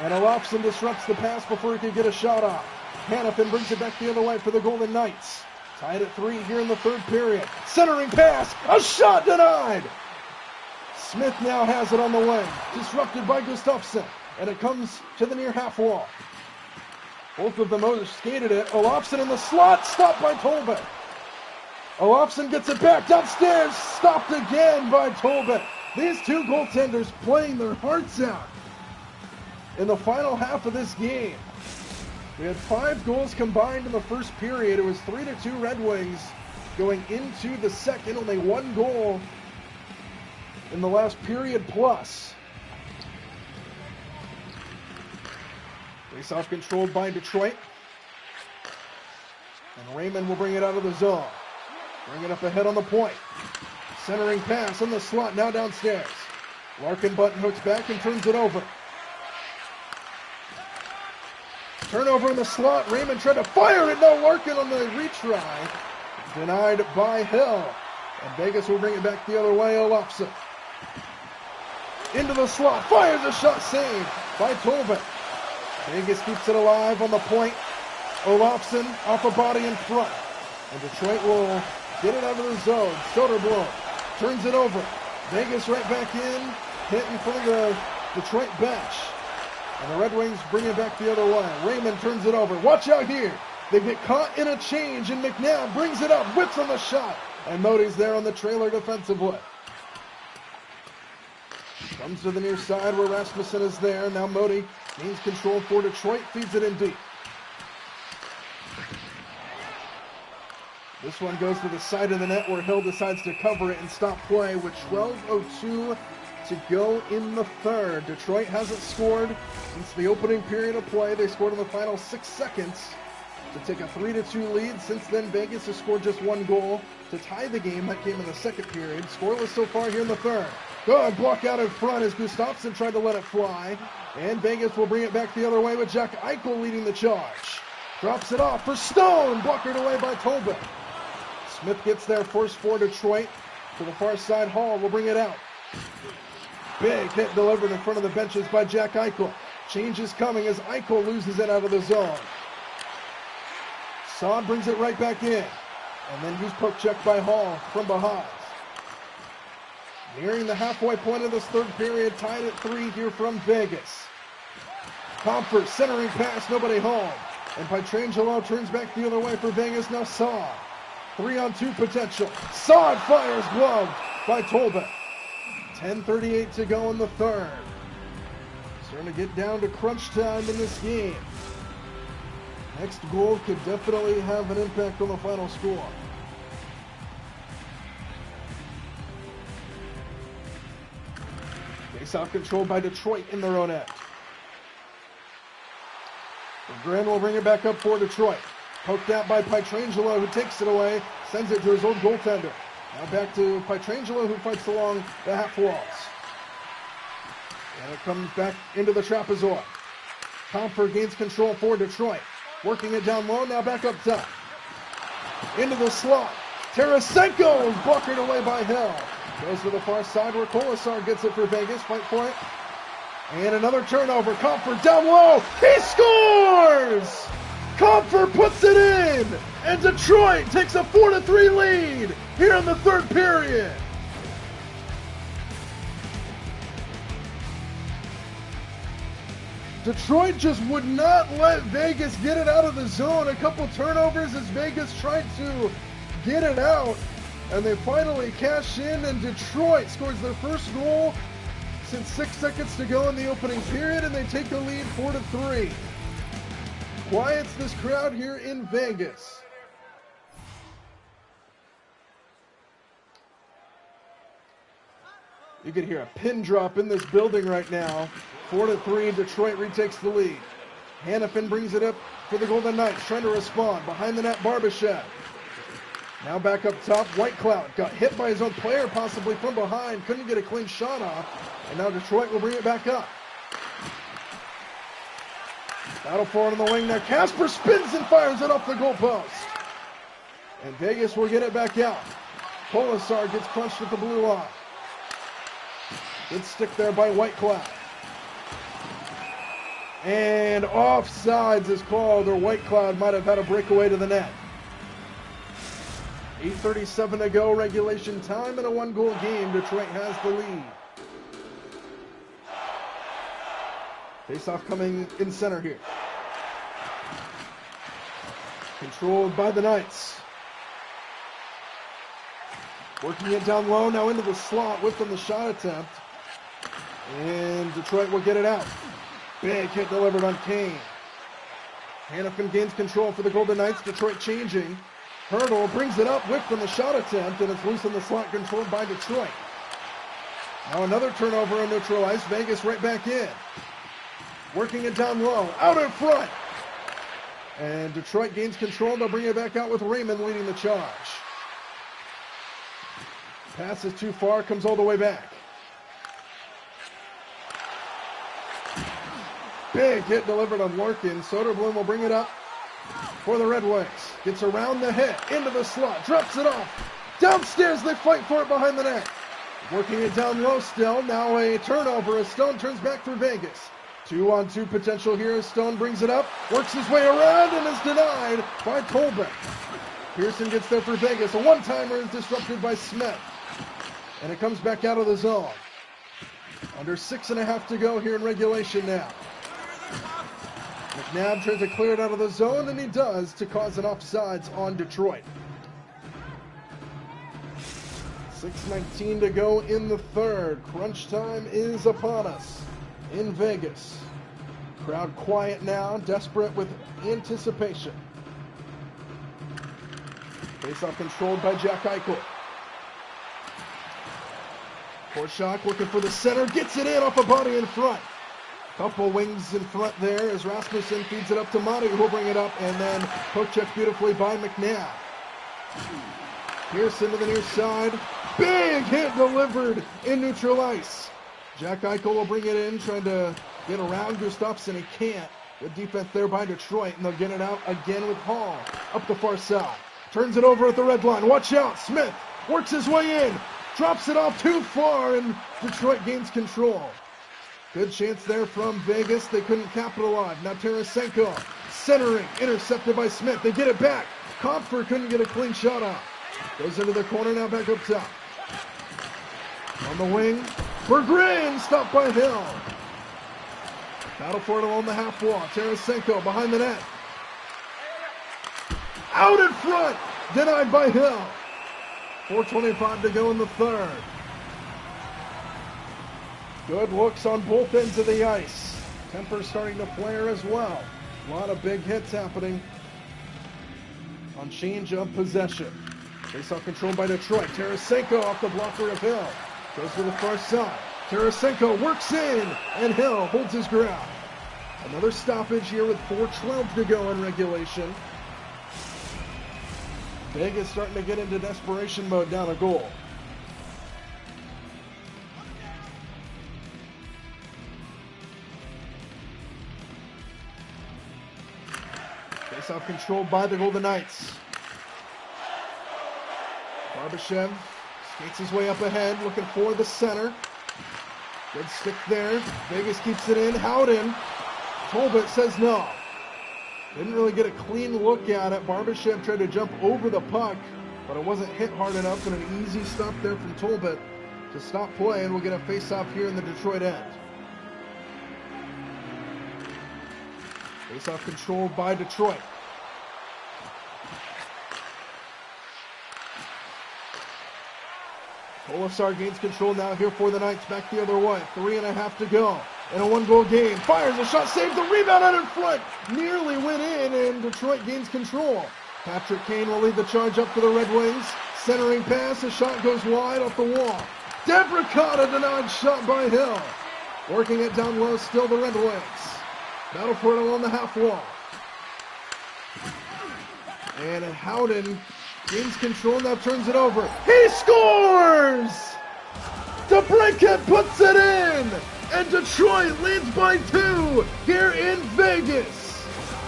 And Olofsson disrupts the pass before he can get a shot off. Hanifin brings it back the other way for the Golden Knights. Tied at 3 here in the third period. Centering pass. A shot denied. Smith now has it on the wing. Disrupted by Gustafsson. And it comes to the near half wall. Both of them skated it. Olofsson in the slot. Stopped by Tolbert. Olofsson gets it back downstairs. Stopped again by Tolbert. These two goaltenders playing their hearts out in the final half of this game. We had 5 goals combined in the first period. It was 3-2 Red Wings going into the second. Only 1 goal in the last period plus. Face-off controlled by Detroit. And Raymond will bring it out of the zone. Bring it up ahead on the point. Centering pass in the slot, now downstairs. Larkin button hooks back and turns it over. Turnover in the slot. Raymond tried to fire it. No, Larkin on the retry. Denied by Hill. And Vegas will bring it back the other way. Olofsson. Into the slot. Fires a shot, saved by Tolbert. Vegas keeps it alive on the point. Olofsson off a body in front. And Detroit will get it out of the zone. Soderblom turns it over. Vegas right back in. Hit in front of the Detroit bench. And the Red Wings bring it back the other way. Raymond turns it over. Watch out here. They get caught in a change, and McNabb brings it up. Whips on the shot. And Modi's there on the trailer defensively. Comes to the near side where Rasmussen is there. Now Modi gains control for Detroit. Feeds it in deep. This one goes to the side of the net where Hill decides to cover it and stop play with 12:02 to go in the third. Detroit hasn't scored since the opening period of play. They scored in the final 6 seconds to take a 3-2 lead. Since then, Vegas has scored just one goal to tie the game. That came in the second period. Scoreless so far here in the third. Good block out in front as Gustafsson tried to let it fly. And Vegas will bring it back the other way with Jack Eichel leading the charge. Drops it off for Stone. Blocked away by Tolbert. Smith gets there first for Detroit. To the far side, Hall will bring it out. Big hit delivered in front of the benches by Jack Eichel. Change is coming as Eichel loses it out of the zone. Saad brings it right back in. And then he's poke checked by Hall from behind. Nearing the halfway point of this third period, tied at 3 here from Vegas. Comfort centering pass, nobody home. And Pietrangelo turns back the other way for Vegas. Now Saad. 3-on-2 potential. Saad fires, gloved by Tolbert. 10:38 to go in the third. Starting to get down to crunch time in this game. Next goal could definitely have an impact on the final score. Face-off controlled by Detroit in their own end. Grant will bring it back up for Detroit. Poked out by Pietrangelo, who takes it away, sends it to his old goaltender. Now back to Pietrangelo, who fights along the half walls. And it comes back into the trapezoid. Comfort gains control for Detroit. Working it down low, now back up top. Into the slot. Tarasenko is blocked away by Hill. Goes to the far side where Kolasar gets it for Vegas. Fight for it. And another turnover. Comfort down low. He scores! Comfort puts it in! And Detroit takes a 4-3 lead here in the third period. Detroit just would not let Vegas get it out of the zone. A couple turnovers as Vegas tried to get it out. And they finally cash in, and Detroit scores their first goal since 6 seconds to go in the opening period, and they take the lead 4-3. Quiets this crowd here in Vegas. You can hear a pin drop in this building right now. 4-3, Detroit retakes the lead. Hannafin brings it up for the Golden Knights, trying to respond. Behind the net, Barbashev. Now back up top, Whitecloud got hit by his own player, possibly from behind. Couldn't get a clean shot off. And now Detroit will bring it back up. Battle for it on the wing now. Casper spins and fires it off the goalpost. And Vegas will get it back out. Kolasar gets crunched at the blue line. Good stick there by Whitecloud. And offsides is called, or Whitecloud might have had a breakaway to the net. 8:37 to go, regulation time, in a one-goal game. Detroit has the lead. Face-off coming in center here. Controlled by the Knights. Working it down low, now into the slot, whipped on the shot attempt. And Detroit will get it out. Big hit delivered on Kane. Hannafin gains control for the Golden Knights. Detroit changing. Hurdle brings it up, whipped on the shot attempt, and it's loose in the slot, controlled by Detroit. Now another turnover and neutralized. Vegas right back in. Working it down low, out in front. And Detroit gains control. They'll bring it back out with Raymond leading the charge. Pass is too far, comes all the way back. Big hit delivered on Larkin. Soderblom will bring it up for the Red Wings. Gets around the hit, into the slot, drops it off. Downstairs, they fight for it behind the net. Working it down low still. Now a turnover as Stone turns back for Vegas. 2-on-2 potential here as Stone brings it up, works his way around, and is denied by Tolbert. Pearson gets there for Vegas. A one-timer is disrupted by Smith. And it comes back out of the zone. Under 6.5 to go here in regulation now. McNabb tries to clear it out of the zone, and he does, to cause an offsides on Detroit. 6:19 to go in the third. Crunch time is upon us in Vegas. Crowd quiet now, desperate with anticipation. Face-off controlled by Jack Eichel. Korshak looking for the center, gets it in off a body in front. Couple wings in front there as Rasmussen feeds it up to Monty, who'll bring it up, and then poke check beautifully by McNabb. Pearson to the near side. Big hit delivered in neutral ice. Jack Eichel will bring it in, trying to get around Gustafsson. He can't. Good defense there by Detroit, and they'll get it out again with Hall. Up the far side. Turns it over at the red line. Watch out. Smith works his way in. Drops it off too far, and Detroit gains control. Good chance there from Vegas. They couldn't capitalize. Now Tarasenko centering, intercepted by Smith. They get it back. Kopfer couldn't get a clean shot off. Goes into the corner, now back up top. On the wing, Berggren stopped by Hill. Battle for it along the half wall. Tarasenko behind the net. Out in front, denied by Hill. 4:25 to go in the third. Good looks on both ends of the ice. Temper starting to flare as well. A lot of big hits happening on change of possession. Face-off controlled by Detroit. Tarasenko off the blocker of Hill. Goes to the far side. Tarasenko works in, and Hill holds his ground. Another stoppage here with 4:12 to go in regulation. Vegas starting to get into desperation mode, down a goal. Face-off controlled by the Golden Knights. Barbashev skates his way up ahead, looking for the center. Good stick there. Vegas keeps it in. Howden. Tolbert says no. Didn't really get a clean look at it. Barbashev tried to jump over the puck, but it wasn't hit hard enough, and an easy stop there from Tolbert to stop play, and we'll get a face-off here in the Detroit end. Face-off controlled by Detroit. Kolesar gains control now here for the Knights, back the other way. 3.5 to go in a one-goal game. Fires a shot, saves the rebound out in front. Nearly went in, and Detroit gains control. Patrick Kane will lead the charge up for the Red Wings. Centering pass, a shot goes wide off the wall. Debricata denied shot by Hill. Working it down low, still the Red Wings. Battle for it along the half wall. And Howden gains control, now turns it over. He scores! DeBrincat puts it in! And Detroit leads by 2 here in Vegas.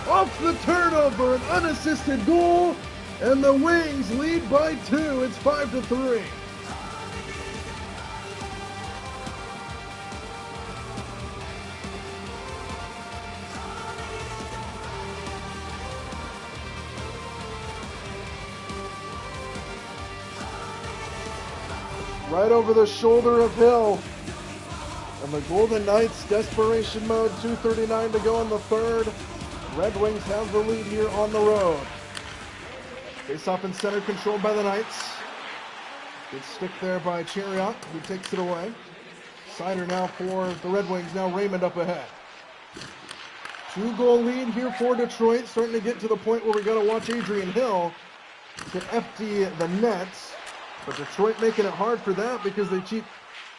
Off the turnover, an unassisted goal, and the Wings lead by 2. It's 5-3. Right over the shoulder of Hill. And the Golden Knights, desperation mode, 2:39 to go in the third. Red Wings have the lead here on the road. Face-off in center, controlled by the Knights. Good stick there by Chariot, who takes it away. Sider now for the Red Wings, now Raymond up ahead. 2-goal lead here for Detroit, starting to get to the point where we got to watch Adrian Hill to empty the nets. But Detroit making it hard for that because they keep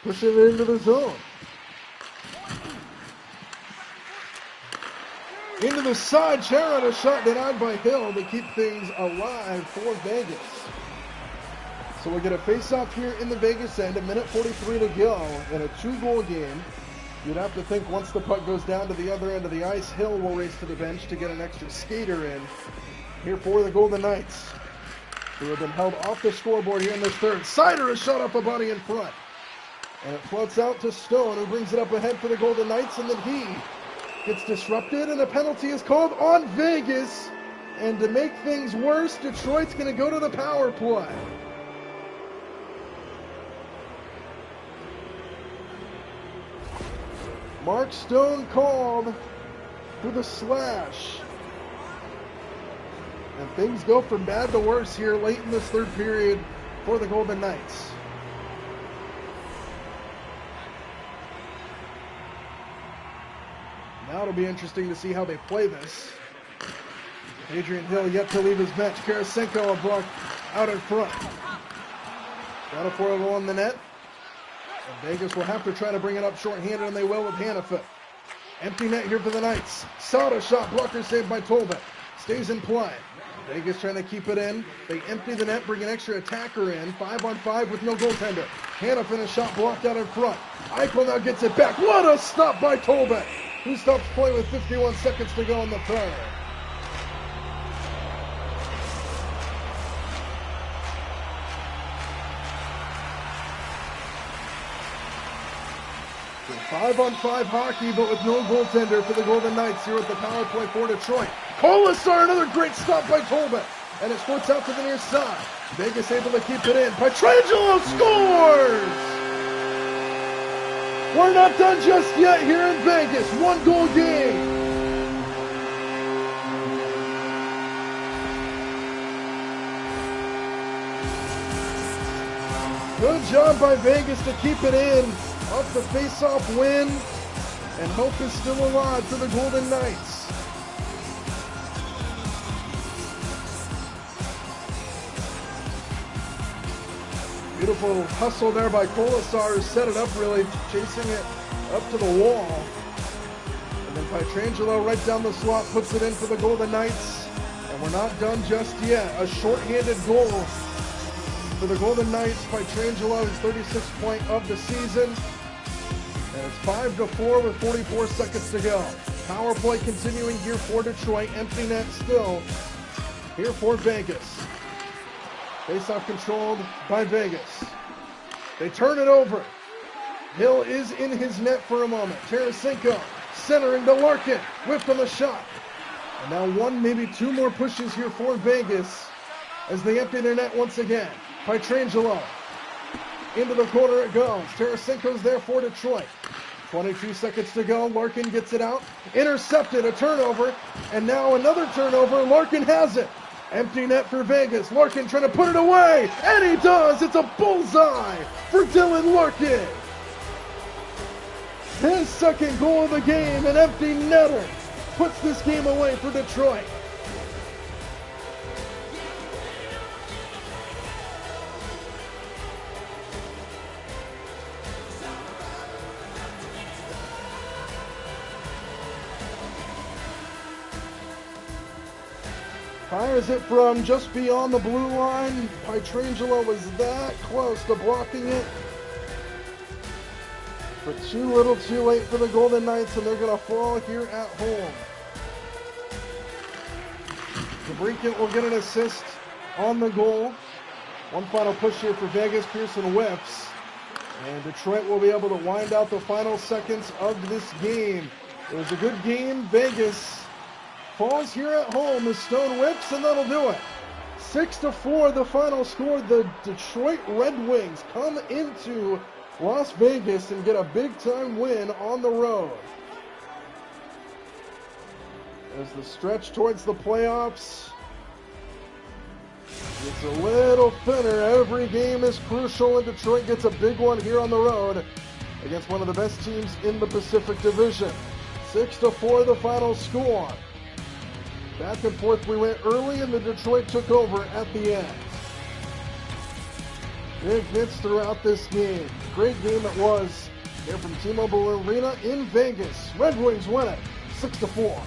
pushing it into the zone. Into the side, Chariot, a shot denied by Hill to keep things alive for Vegas. So we'll get a face-off here in the Vegas end, 1:43 to go in a 2-goal game. You'd have to think once the puck goes down to the other end of the ice, Hill will race to the bench to get an extra skater in here for the Golden Knights, who have been held off the scoreboard here in this third. Sider, a shot off a body in front. And it floats out to Stone, who brings it up ahead for the Golden Knights, and then he gets disrupted, and a penalty is called on Vegas. And to make things worse, Detroit's going to go to the power play. Mark Stone called for the slash. And things go from bad to worse here late in this third period for the Golden Knights. Now it'll be interesting to see how they play this. Adrian Hill yet to leave his bench. Tarasenko a block out in front. Got a 4-0 on the net. And Vegas will have to try to bring it up short-handed, and they will with Hannafin. Empty net here for the Knights. Sada shot, blocker saved by Tolbeck. Stays in play. Vegas trying to keep it in. They empty the net, bring an extra attacker in. 5-on-5 with no goaltender. Hannafin, a shot blocked out in front. Eichel now gets it back. What a stop by Tolbeck, who stops play with 51 seconds to go in the third. So 5-on-5 hockey, but with no goaltender for the Golden Knights here at the power play for Detroit. Colasar, another great stop by Tolbeck, and it squirts out to the near side. Vegas able to keep it in. Pietrangelo scores! We're not done just yet here in Vegas. 1-goal game. Good job by Vegas to keep it in. Off the face-off win, and hope is still alive for the Golden Knights. Beautiful hustle there by Colasar, who set it up really, chasing it up to the wall. And then Pietrangelo right down the slot puts it in for the Golden Knights. And we're not done just yet. A short-handed goal for the Golden Knights. Pietrangelo, his 36th point of the season. And it's 5-4 with 44 seconds to go. Power play continuing here for Detroit. Empty net still here for Vegas. Face-off controlled by Vegas. They turn it over. Hill is in his net for a moment. Tarasenko centering to Larkin. Whipped on the shot. And now one, maybe two more pushes here for Vegas as they empty their net once again. Pietrangelo. Into the corner it goes. Tarasenko's there for Detroit. 22 seconds to go. Larkin gets it out. Intercepted, a turnover. And now another turnover. Larkin has it. Empty net for Vegas. Larkin trying to put it away. And he does. It's a bullseye for Dylan Larkin. His second goal of the game. An empty netter puts this game away for Detroit. Fires it from just beyond the blue line. Pietrangelo was that close to blocking it. But too little too late for the Golden Knights, and they're going to fall here at home. DeBrincat will get an assist on the goal. One final push here for Vegas. Pearson whips. And Detroit will be able to wind out the final seconds of this game. It was a good game. Vegas falls here at home as Stone whips, and that'll do it. 6-4 the final score. The Detroit Red Wings come into Las Vegas and get a big-time win on the road. As the stretch towards the playoffs gets a little thinner. Every game is crucial, and Detroit gets a big one here on the road against one of the best teams in the Pacific Division. 6-4 the final score. Back and forth we went early, and the Detroit took over at the end. Big hits throughout this game. Great game it was here from T-Mobile Arena in Vegas. Red Wings win it 6-4.